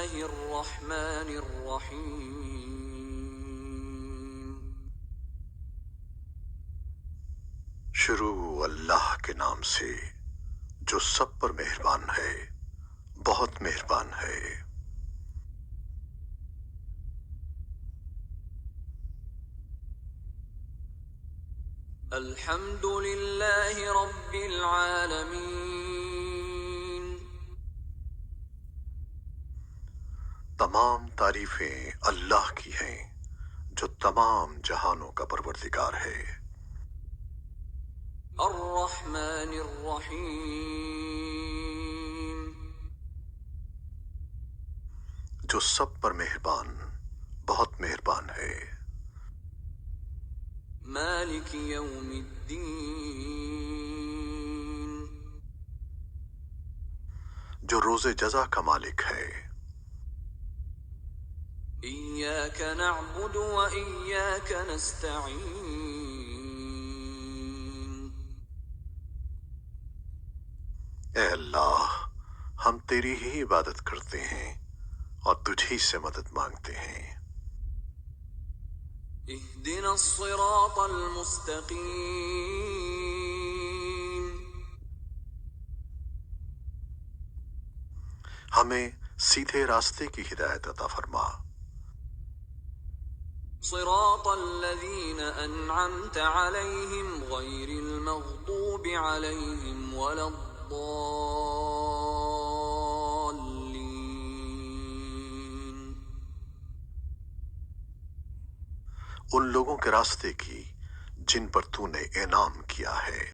الله الرحمن الرحيم. شروع اللہ کے نام سے جو سب پر مہربان ہے، بہت مہربان ہے۔ الحمد للہ رب العالمین، تمام تعریفیں اللہ کی ہیں جو تمام جہانوں کا پروردگار ہے۔ الرحمن الرحیم، جو سب پر مہربان، بہت مہربان ہے۔ مالک یوم الدین، جو روز جزا کا مالک ہے۔ ایاک نعبد و ایاک نستعین، اے اللہ، ہم تیری ہی عبادت کرتے ہیں اور تجھ ہی سے مدد مانگتے ہیں۔ اہدنا الصراط المستقیم، ہمیں سیدھے راستے کی ہدایت عطا فرما۔ صراط الذین انعمت علیہم غیر المغضوب علیہم ولا الضالین، ان لوگوں کے راستے کی جن پر تو نے انعام کیا ہے۔